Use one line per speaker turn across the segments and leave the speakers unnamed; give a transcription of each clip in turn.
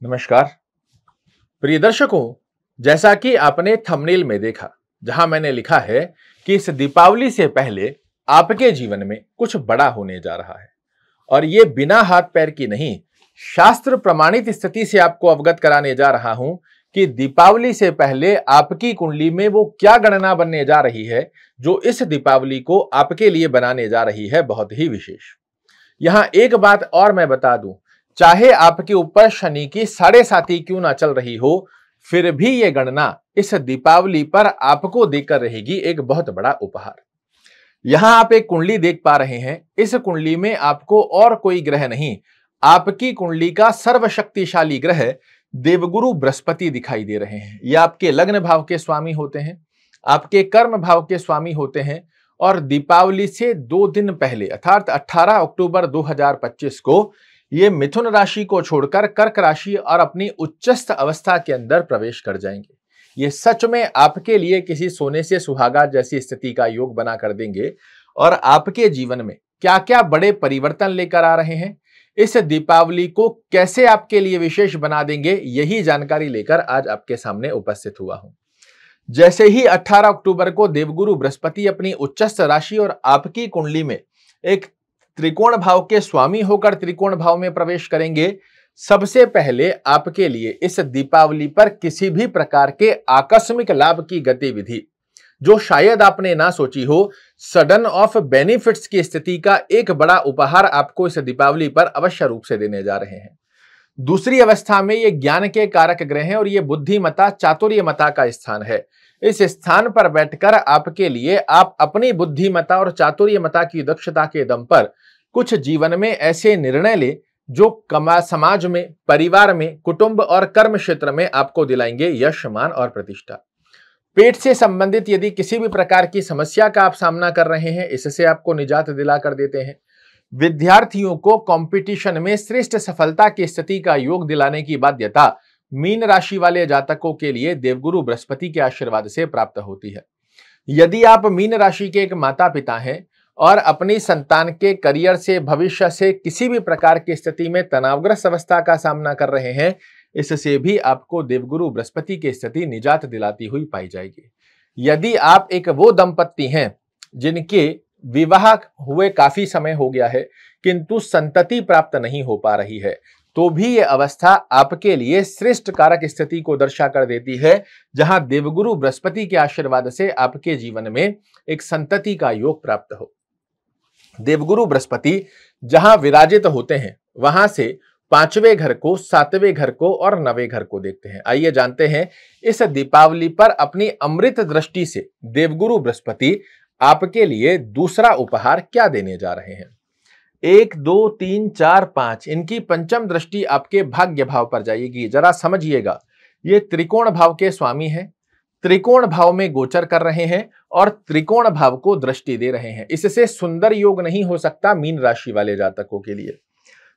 नमस्कार प्रिय दर्शकों, जैसा कि आपने थंबनेल में देखा, जहां मैंने लिखा है कि इस दीपावली से पहले आपके जीवन में कुछ बड़ा होने जा रहा है और ये बिना हाथ पैर की नहीं, शास्त्र प्रमाणित स्थिति से आपको अवगत कराने जा रहा हूं कि दीपावली से पहले आपकी कुंडली में वो क्या गणना बनने जा रही है जो इस दीपावली को आपके लिए बनाने जा रही है बहुत ही विशेष। यहां एक बात और मैं बता दूं, चाहे आपके ऊपर शनि की 7.5 क्यों ना चल रही हो, फिर भी यह गणना इस दीपावली पर आपको देकर रहेगी एक बहुत बड़ा उपहार। यहां आप एक कुंडली देख पा रहे हैं। इस कुंडली में आपको और कोई ग्रह नहीं, आपकी कुंडली का सर्वशक्तिशाली ग्रह देवगुरु बृहस्पति दिखाई दे रहे हैं। यह आपके लग्न भाव के स्वामी होते हैं, आपके कर्म भाव के स्वामी होते हैं और दीपावली से 2 दिन पहले अर्थात 18 अक्टूबर 2025 को ये मिथुन राशि को छोड़कर कर्क राशि और अपनी उच्चस्थ अवस्था के अंदर प्रवेश कर जाएंगे। ये सच में आपके लिए किसी सोने से सुहागा जैसी स्थिति का योग बना कर देंगे और आपके जीवन में क्या क्या बड़े परिवर्तन लेकर आ रहे हैं, इस दीपावली को कैसे आपके लिए विशेष बना देंगे, यही जानकारी लेकर आज आपके सामने उपस्थित हुआ हूं। जैसे ही 18 अक्टूबर को देवगुरु बृहस्पति अपनी उच्चस्थ राशि और आपकी कुंडली में एक त्रिकोण भाव के स्वामी होकर त्रिकोण भाव में प्रवेश करेंगे, सबसे पहले आपके लिए इस दीपावली पर किसी भी प्रकार के आकस्मिक लाभ की गतिविधि जो शायद आपने ना सोची हो, सडन ऑफ बेनिफिट्स की स्थिति का एक बड़ा उपहार आपको इस दीपावली पर अवश्य रूप से देने जा रहे हैं। दूसरी अवस्था में ये ज्ञान के कारक ग्रह हैं और ये बुद्धिमता चातुर्यमता का स्थान है। इस स्थान पर बैठकर आपके लिए आप अपनी बुद्धिमता और चातुर्यमता की दक्षता के दम पर कुछ जीवन में ऐसे निर्णय ले जो समाज में, परिवार में, कुटुंब और कर्म क्षेत्र में आपको दिलाएंगे यश, मान और प्रतिष्ठा। पेट से संबंधित यदि किसी भी प्रकार की समस्या का आप सामना कर रहे हैं, इससे आपको निजात दिला कर देते हैं। विद्यार्थियों को कंपटीशन में श्रेष्ठ सफलता की स्थिति का योग दिलाने की बाध्यता मीन राशि वाले जातकों के लिए देवगुरु बृहस्पति के आशीर्वाद से प्राप्त होती है। यदि आप मीन राशि के एक माता पिता हैं और अपनी संतान के करियर से, भविष्य से किसी भी प्रकार की स्थिति में तनावग्रस्त अवस्था का सामना कर रहे हैं, इससे भी आपको देवगुरु बृहस्पति की स्थिति निजात दिलाती हुई पाई जाएगी। यदि आप एक वो दंपत्ति हैं जिनके विवाह हुए काफी समय हो गया है किंतु संतति प्राप्त नहीं हो पा रही है, तो भी यह अवस्था आपके लिए श्रेष्ठ कारक स्थिति को दर्शा कर देती है, जहां देवगुरु बृहस्पति के आशीर्वाद से आपके जीवन में एक संतति का योग प्राप्त हो। देवगुरु बृहस्पति जहां विराजित होते हैं, वहां से 5वें घर को, 7वें घर को और 9वें घर को देखते हैं। आइए जानते हैं इस दीपावली पर अपनी अमृत दृष्टि से देवगुरु बृहस्पति आपके लिए दूसरा उपहार क्या देने जा रहे हैं। 1, 2, 3, 4, 5 इनकी पंचम दृष्टि आपके भाग्य भाव पर जाएगी। जरा समझिएगा, ये त्रिकोण भाव के स्वामी हैं, त्रिकोण भाव में गोचर कर रहे हैं और त्रिकोण भाव को दृष्टि दे रहे हैं। इससे सुंदर योग नहीं हो सकता मीन राशि वाले जातकों के लिए।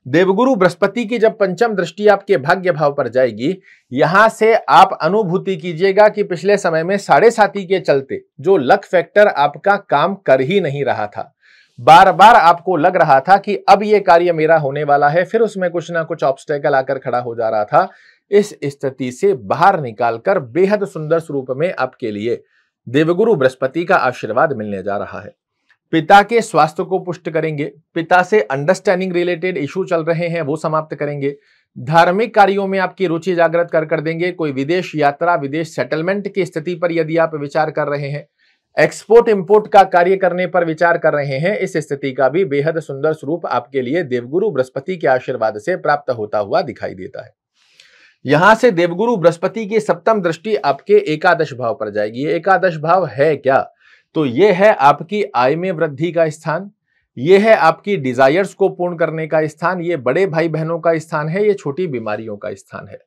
देवगुरु बृहस्पति की जब पंचम दृष्टि आपके भाग्य भाव पर जाएगी, यहां से आप अनुभूति कीजिएगा कि पिछले समय में 7.5 के चलते जो लक फैक्टर आपका काम कर ही नहीं रहा था, बार बार आपको लग रहा था कि अब यह कार्य मेरा होने वाला है, फिर उसमें कुछ ना कुछ ऑब्स्टेकल आकर खड़ा हो जा रहा था। इस स्थिति से बाहर निकालकर बेहद सुंदर स्वरूप में आपके लिए देवगुरु बृहस्पति का आशीर्वाद मिलने जा रहा है। पिता के स्वास्थ्य को पुष्ट करेंगे, पिता से अंडरस्टैंडिंग रिलेटेड इशू चल रहे हैं वो समाप्त करेंगे, धार्मिक कार्यों में आपकी रुचि जागृत कर देंगे। कोई विदेश यात्रा, विदेश सेटलमेंट की स्थिति पर यदि आप विचार कर रहे हैं, एक्सपोर्ट इंपोर्ट का कार्य करने पर विचार कर रहे हैं, इस स्थिति का भी बेहद सुंदर स्वरूप आपके लिए देवगुरु बृहस्पति के आशीर्वाद से प्राप्त होता हुआ दिखाई देता है। यहां से देवगुरु बृहस्पति की सप्तम दृष्टि आपके एकादश भाव पर जाएगी। एकादश भाव है क्या? तो यह है आपकी आय में वृद्धि का स्थान, यह है आपकी डिजायर्स को पूर्ण करने का स्थान, ये बड़े भाई बहनों का स्थान है, ये छोटी बीमारियों का स्थान है।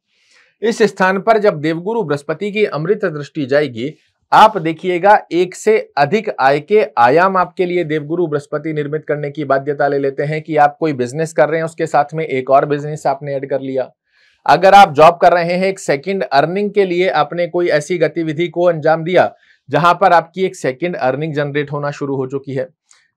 इस स्थान पर जब देवगुरु बृहस्पति की अमृत दृष्टि जाएगी, आप देखिएगा एक से अधिक आय के आयाम आपके लिए देवगुरु बृहस्पति निर्मित करने की बाध्यता ले लेते हैं। कि आप कोई बिजनेस कर रहे हैं, उसके साथ में एक और बिजनेस आपने ऐड कर लिया। अगर आप जॉब कर रहे हैं, एक सेकंड अर्निंग के लिए आपने कोई ऐसी गतिविधि को अंजाम दिया जहां पर आपकी एक सेकंड अर्निंग जनरेट होना शुरू हो चुकी है।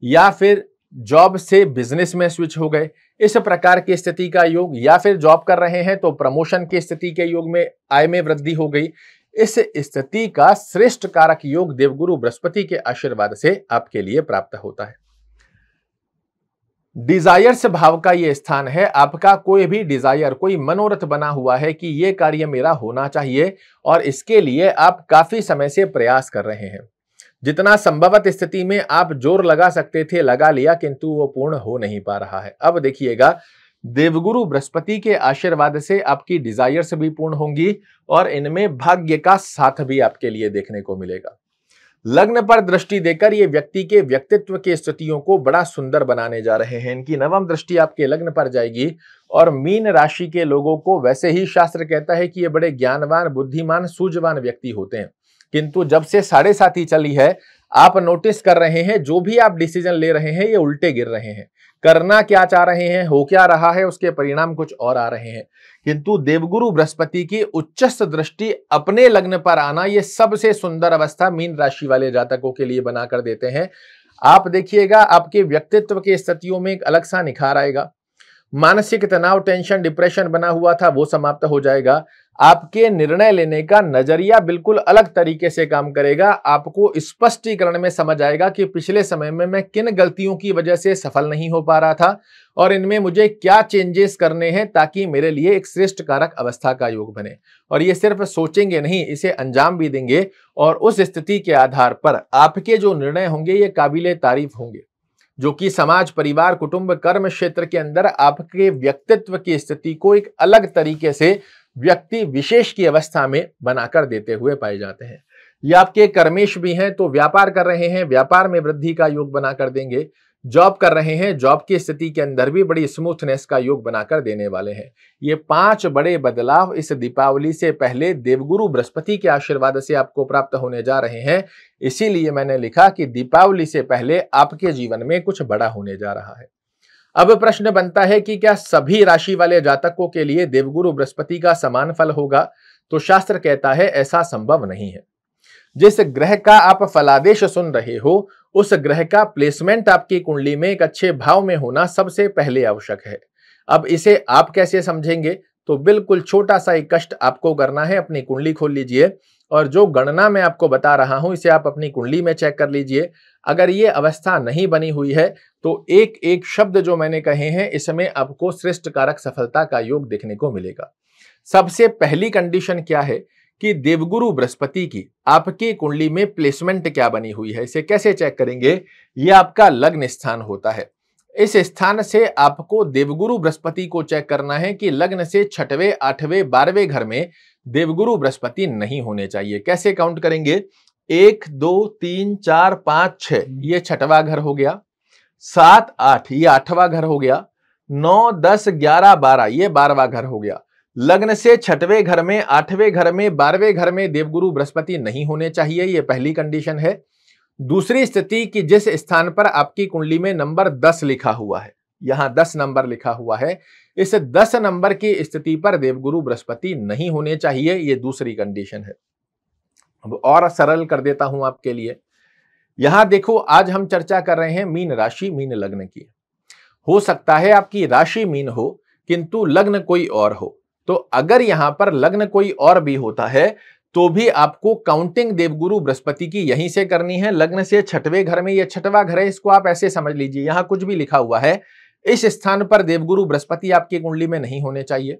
या फिर जॉब से बिजनेस में स्विच हो गए, इस प्रकार की स्थिति का योग, या फिर जॉब कर रहे हैं तो प्रमोशन की स्थिति के योग में आय में वृद्धि हो गई, इस स्थिति का श्रेष्ठ कारक योग देवगुरु बृहस्पति के आशीर्वाद से आपके लिए प्राप्त होता है। डिजायर्स भाव का यह स्थान है। आपका कोई भी डिजायर, कोई मनोरथ बना हुआ है कि यह कार्य मेरा होना चाहिए और इसके लिए आप काफी समय से प्रयास कर रहे हैं। जितना संभवत स्थिति में आप जोर लगा सकते थे लगा लिया, किंतु वो पूर्ण हो नहीं पा रहा है। अब देखिएगा, देवगुरु बृहस्पति के आशीर्वाद से आपकी डिजायर्स भी पूर्ण होंगी और इनमें भाग्य का साथ भी आपके लिए देखने को मिलेगा। लग्न पर दृष्टि देकर ये व्यक्ति के व्यक्तित्व की स्थितियों को बड़ा सुंदर बनाने जा रहे हैं। इनकी नवम दृष्टि आपके लग्न पर जाएगी और मीन राशि के लोगों को, वैसे ही शास्त्र कहता है कि ये बड़े ज्ञानवान, बुद्धिमान, सूझवान व्यक्ति होते हैं, किंतु जब से 7.5 चली है, आप नोटिस कर रहे हैं जो भी आप डिसीजन ले रहे हैं ये उल्टे गिर रहे हैं। करना क्या चाह रहे हैं, हो क्या रहा है, उसके परिणाम कुछ और आ रहे हैं। किंतु देवगुरु बृहस्पति की उच्चस्थ दृष्टि अपने लग्न पर आना, यह सबसे सुंदर अवस्था मीन राशि वाले जातकों के लिए बनाकर देते हैं। आप देखिएगा, आपके व्यक्तित्व की स्थितियों में एक अलग सा निखार आएगा। मानसिक तनाव, टेंशन, डिप्रेशन बना हुआ था वो समाप्त हो जाएगा। आपके निर्णय लेने का नजरिया बिल्कुल अलग तरीके से काम करेगा। आपको स्पष्टीकरण में समझ आएगा कि पिछले समय में मैं किन गलतियों की वजह से सफल नहीं हो पा रहा था और इनमें मुझे क्या चेंजेस करने हैं ताकि मेरे लिए एक श्रेष्ठ कारक अवस्था का योग बने। और ये सिर्फ सोचेंगे नहीं, इसे अंजाम भी देंगे और उस स्थिति के आधार पर आपके जो निर्णय होंगे ये काबिले तारीफ होंगे, जो कि समाज, परिवार, कुटुंब, कर्म क्षेत्र के अंदर आपके व्यक्तित्व की स्थिति को एक अलग तरीके से व्यक्ति विशेष की अवस्था में बनाकर देते हुए पाए जाते हैं। ये आपके कर्मेश भी हैं, तो व्यापार कर रहे हैं, व्यापार में वृद्धि का योग बनाकर देंगे। जॉब कर रहे हैं, जॉब की स्थिति के अंदर भी बड़ी स्मूथनेस का योग बनाकर देने वाले हैं। ये 5 बड़े बदलाव इस दीपावली से पहले देवगुरु बृहस्पति के आशीर्वाद से आपको प्राप्त होने जा रहे हैं। इसीलिए मैंने लिखा कि दीपावली से पहले आपके जीवन में कुछ बड़ा होने जा रहा है। अब प्रश्न बनता है कि क्या सभी राशि वाले जातकों के लिए देवगुरु बृहस्पति का समान फल होगा? तो शास्त्र कहता है ऐसा संभव नहीं है। जिस ग्रह का आप फलादेश सुन रहे हो, उस ग्रह का प्लेसमेंट आपकी कुंडली में एक अच्छे भाव में होना सबसे पहले आवश्यक है। अब इसे आप कैसे समझेंगे? तो बिल्कुल छोटा सा एक कष्ट आपको करना है, अपनी कुंडली खोल लीजिए और जो गणना मैं आपको बता रहा हूं इसे आप अपनी कुंडली में चेक कर लीजिए। अगर ये अवस्था नहीं बनी हुई है तो एक एक शब्द जो मैंने कहे हैं इसमें आपको श्रेष्ठ कारक सफलता का योग देखने को मिलेगा। सबसे पहली कंडीशन क्या है कि देवगुरु बृहस्पति की आपकी कुंडली में प्लेसमेंट क्या बनी हुई है। इसे कैसे चेक करेंगे? यह आपका लग्न स्थान होता है। इस स्थान से आपको देवगुरु बृहस्पति को चेक करना है कि लग्न से 6वें, 8वें, 12वें घर में देवगुरु बृहस्पति नहीं होने चाहिए। कैसे काउंट करेंगे? 1, 2, 3, 4, 5, 6 ये 6वां घर हो गया, 7, 8 ये 8वां घर हो गया, 9, 10, 11, 12 ये 12वां घर हो गया। लग्न से 6वें घर में, 8वें घर में, 12वें घर में देवगुरु बृहस्पति नहीं होने चाहिए, ये पहली कंडीशन है। दूसरी स्थिति कि जिस स्थान पर आपकी कुंडली में नंबर 10 लिखा हुआ है, यहां 10 नंबर लिखा हुआ है, इस 10 नंबर की स्थिति पर देवगुरु बृहस्पति नहीं होने चाहिए, ये दूसरी कंडीशन है। अब और सरल कर देता हूं आपके लिए। यहां देखो, आज हम चर्चा कर रहे हैं मीन राशि, मीन लग्न की। हो सकता है आपकी राशि मीन हो किंतु लग्न कोई और हो। तो अगर यहां पर लग्न कोई और भी होता है तो भी आपको काउंटिंग देवगुरु बृहस्पति की यहीं से करनी है। लग्न से 6वें घर में, ये 6वां घर है, इसको आप ऐसे समझ लीजिए, यहां कुछ भी लिखा हुआ है, इस स्थान पर देवगुरु बृहस्पति आपकी कुंडली में नहीं होने चाहिए,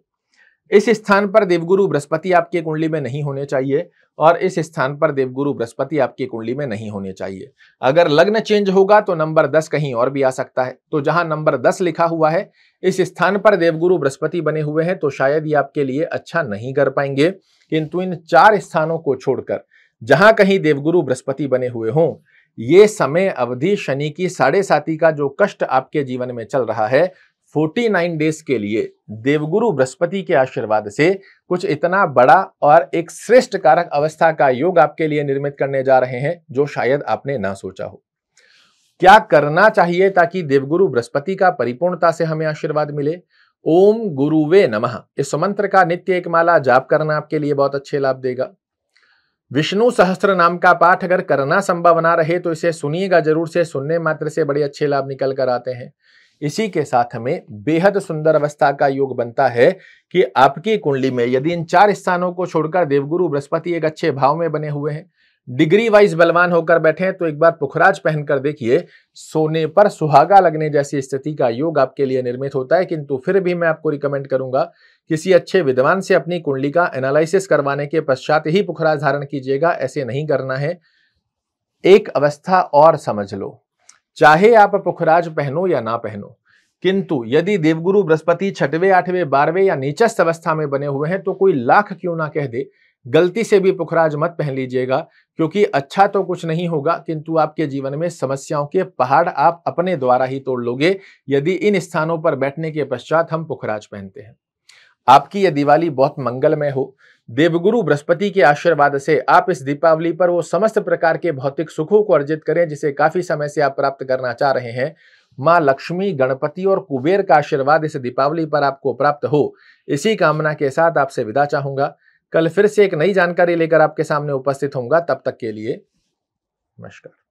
इस स्थान पर देवगुरु बृहस्पति आपकी कुंडली में नहीं होने चाहिए और इस स्थान पर देवगुरु बृहस्पति आपकी कुंडली में नहीं होने चाहिए। अगर लग्न चेंज होगा तो नंबर 10 कहीं और भी आ सकता है। तो जहां नंबर 10 लिखा हुआ है इस स्थान पर देवगुरु बृहस्पति बने हुए हैं तो शायद ये आपके लिए अच्छा नहीं कर पाएंगे। किंतु इन 4 स्थानों को छोड़कर जहां कहीं देवगुरु बृहस्पति बने हुए हों, ये समय अवधि शनि की 7.5 का जो कष्ट आपके जीवन में चल रहा है, 49 डेज के लिए देवगुरु बृहस्पति के आशीर्वाद से कुछ इतना बड़ा और एक श्रेष्ठ कारक अवस्था का योग आपके लिए निर्मित करने जा रहे हैं जो शायद आपने ना सोचा हो। क्या करना चाहिए ताकि देवगुरु बृहस्पति का परिपूर्णता से हमें आशीर्वाद मिले? ओम गुरुवे नमः इस मंत्र का नित्य एक माला जाप करना आपके लिए बहुत अच्छे लाभ देगा। विष्णु सहस्त्र नाम का पाठ अगर करना संभव ना रहे तो इसे सुनिएगा जरूर से, सुनने मात्र से बड़े अच्छे लाभ निकल कर आते हैं। इसी के साथ हमें बेहद सुंदर अवस्था का योग बनता है कि आपकी कुंडली में यदि इन 4 स्थानों को छोड़कर देवगुरु बृहस्पति एक अच्छे भाव में बने हुए हैं, डिग्री वाइज बलवान होकर बैठे हैं, तो एक बार पुखराज पहनकर देखिए, सोने पर सुहागा लगने जैसी स्थिति का योग आपके लिए निर्मित होता है। किंतु फिर भी मैं आपको रिकमेंड करूंगा किसी अच्छे विद्वान से अपनी कुंडली का एनालिसिस करवाने के पश्चात ही पुखराज धारण कीजिएगा, ऐसे नहीं करना है। एक अवस्था और समझ लो, चाहे आप पुखराज पहनो या ना पहनो, किंतु यदि देवगुरु बृहस्पति 6वें 8वें 12वें या नीचस्थ अवस्था में बने हुए हैं तो कोई लाख क्यों ना कह दे, गलती से भी पुखराज मत पहन लीजिएगा, क्योंकि अच्छा तो कुछ नहीं होगा किंतु आपके जीवन में समस्याओं के पहाड़ आप अपने द्वारा ही तोड़ लोगे यदि इन स्थानों पर बैठने के पश्चात हम पुखराज पहनते हैं। आपकी यह दिवाली बहुत मंगलमय हो। देवगुरु बृहस्पति के आशीर्वाद से आप इस दीपावली पर वो समस्त प्रकार के भौतिक सुखों को अर्जित करें जिसे काफी समय से आप प्राप्त करना चाह रहे हैं। मां लक्ष्मी, गणपति और कुबेर का आशीर्वाद इस दीपावली पर आपको प्राप्त हो, इसी कामना के साथ आपसे विदा चाहूंगा। कल फिर से एक नई जानकारी लेकर आपके सामने उपस्थित होऊंगा। तब तक के लिए नमस्कार।